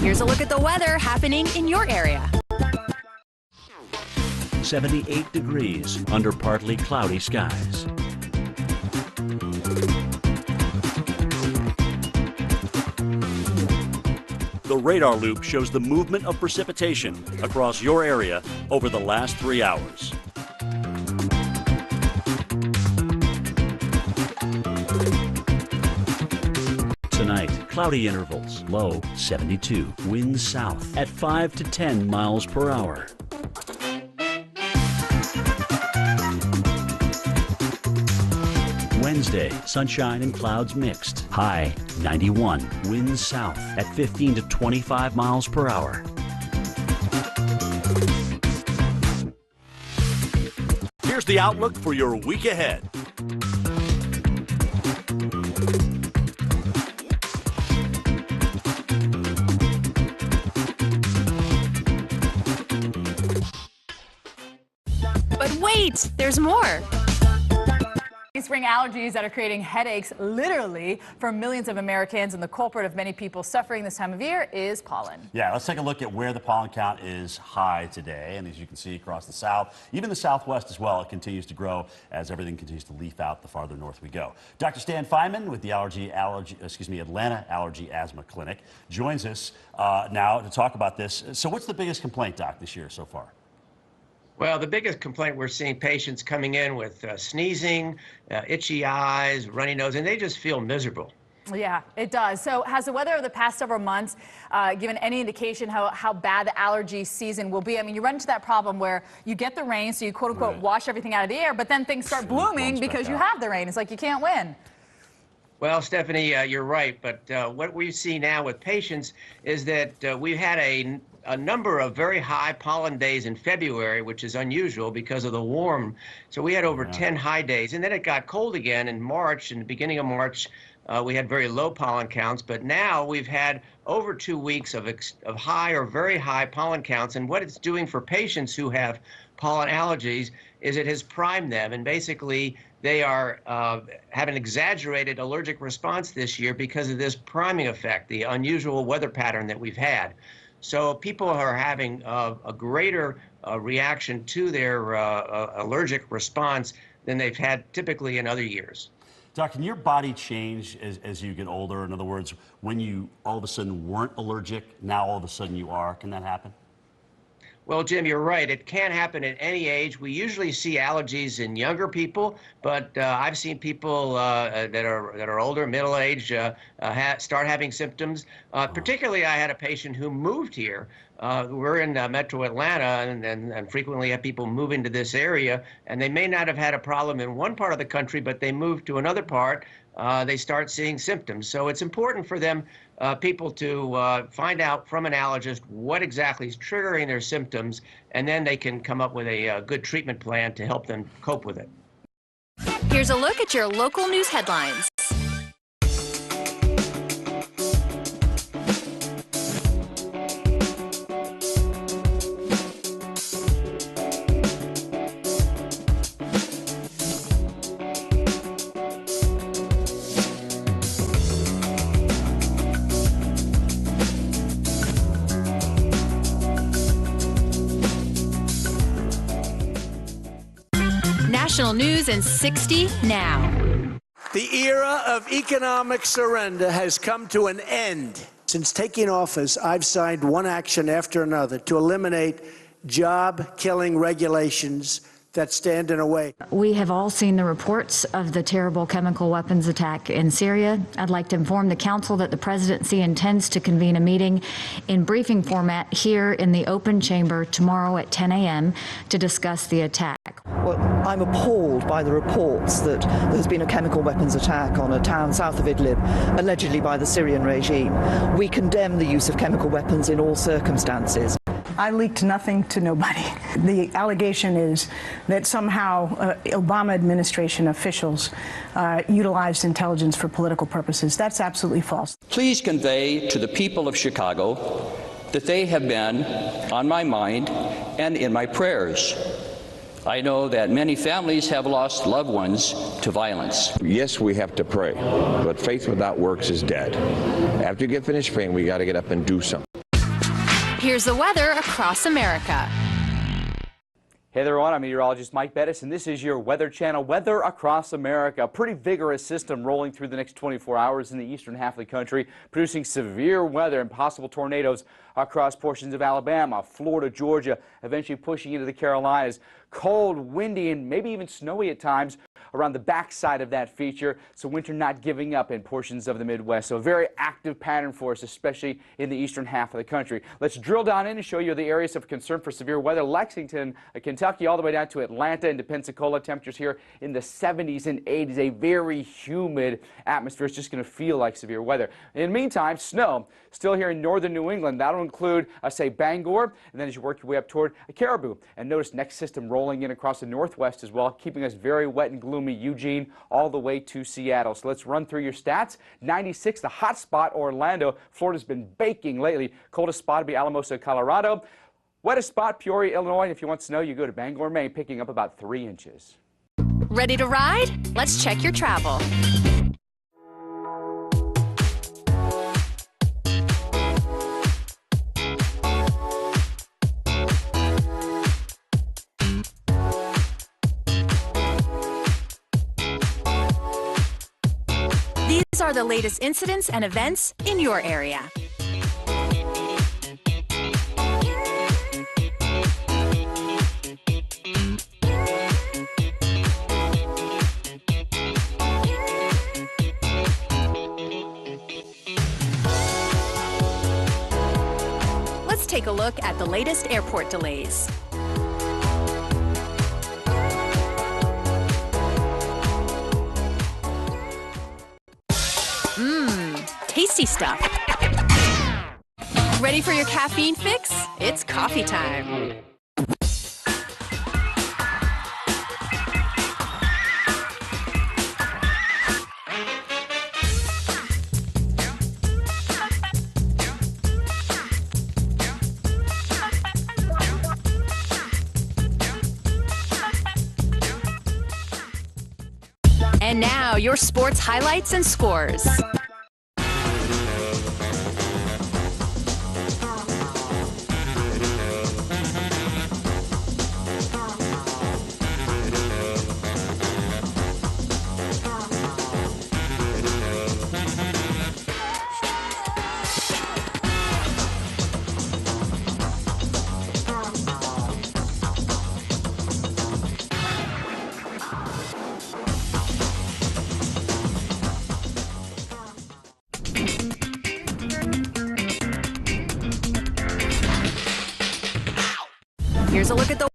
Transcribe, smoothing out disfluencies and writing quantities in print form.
Here's a look at the weather happening in your area. 78 degrees under partly cloudy skies. The radar loop shows the movement of precipitation across your area over the last 3 hours. Tonight, cloudy intervals, low 72, winds south at 5 to 10 miles per hour. Wednesday, sunshine and clouds mixed. High 91, winds south at 15 to 25 miles per hour. Here's the outlook for your week ahead. But wait, there's more. Spring allergies that are creating headaches literally for millions of Americans, and the culprit of many people suffering this time of year is pollen. Yeah, let's take a look at where the pollen count is high today. And as you can see across the south, even the southwest as well, it continues to grow as everything continues to leaf out the farther north we go. Dr. Stan Feynman with the Atlanta Allergy Asthma Clinic joins us now to talk about this. So what's the biggest complaint, Doc, this year so far? Well, the biggest complaint, we're seeing patients coming in with sneezing, itchy eyes, runny nose, and they just feel miserable. Yeah, it does. So has the weather of the past several months given any indication how bad the allergy season will be? I mean, you run into that problem where you get the rain, so you quote unquote wash everything out of the air, but then things start blooming because you have the rain. It's like you can't win. Well, Stephanie, you're right. But what we see now with patients is that we've had a number of very high pollen days in February, which is unusual because of the warm. So we had over 10 high days, and then it got cold again in March. In the beginning of March, we had very low pollen counts, but now we've had over 2 weeks of high or very high pollen counts. And what it's doing for patients who have pollen allergies is it has primed them, and basically they are have an exaggerated allergic response this year because of this priming effect, the unusual weather pattern that we've had. So people are having a greater reaction to their allergic response than they've had typically in other years. Doc, can your body change as you get older? In other words, when you all of a sudden weren't allergic, now all of a sudden you are. Can that happen? Well, Jim, you're right. It can happen at any age. We usually see allergies in younger people, but I've seen people that are older, middle-aged, start having symptoms. Particularly, I had a patient who moved here. We're in Metro Atlanta, and frequently have people move into this area, and they may not have had a problem in one part of the country, but they move to another part. They start seeing symptoms. So it's important for them, people to find out from an allergist what exactly is triggering their symptoms, and then they can come up with a good treatment plan to help them cope with it. Here's a look at your local news headlines. National news in 60 now. The era of economic surrender has come to an end. Since taking office, I've signed one action after another to eliminate job-killing regulations that stand in a way. We have all seen the reports of the terrible chemical weapons attack in Syria. I'd like to inform the Council that the presidency intends to convene a meeting in briefing format here in the open chamber tomorrow at 10 a.m. to discuss the attack. Well, I'm appalled by the reports that there's been a chemical weapons attack on a town south of Idlib, allegedly by the Syrian regime. We condemn the use of chemical weapons in all circumstances. I leaked nothing to nobody. The allegation is that somehow Obama administration officials utilized intelligence for political purposes. That's absolutely false. Please convey to the people of Chicago that they have been on my mind and in my prayers. I know that many families have lost loved ones to violence. Yes, we have to pray, but faith without works is dead. After you get finished praying, we got to get up and do something. Here's the weather across America. Hey there, everyone. I'm meteorologist Mike Bettis, and this is your Weather Channel Weather Across America. A pretty vigorous system rolling through the next 24 hours in the eastern half of the country, producing severe weather and possible tornadoes across portions of Alabama, Florida, Georgia, eventually pushing into the Carolinas. Cold, windy, and maybe even snowy at times around the backside of that feature, so winter not giving up in portions of the Midwest. So a very active pattern for us, especially in the eastern half of the country. Let's drill down in and show you the areas of concern for severe weather. Lexington, Kentucky, all the way down to Atlanta and to Pensacola. Temperatures here in the 70s and 80s. A very humid atmosphere. It's just going to feel like severe weather. In the meantime, snow still here in northern New England. That'll include, say, Bangor, and then as you work your way up toward Caribou. And notice next system rolling in across the northwest as well, keeping us very wet and gloomy. Eugene all the way to Seattle. So let's run through your stats. 96, the hot spot, Orlando. Florida's been baking lately. Coldest spot would be Alamosa, Colorado. Wettest spot, Peoria, Illinois. And if you want snow, you go to Bangor, Maine, picking up about 3 inches. Ready to ride? Let's check your travel. These are the latest incidents and events in your area. Let's take a look at the latest airport delays. Tasty stuff. Ready for your caffeine fix? It's coffee time. And now, your sports highlights and scores. Here's a look at the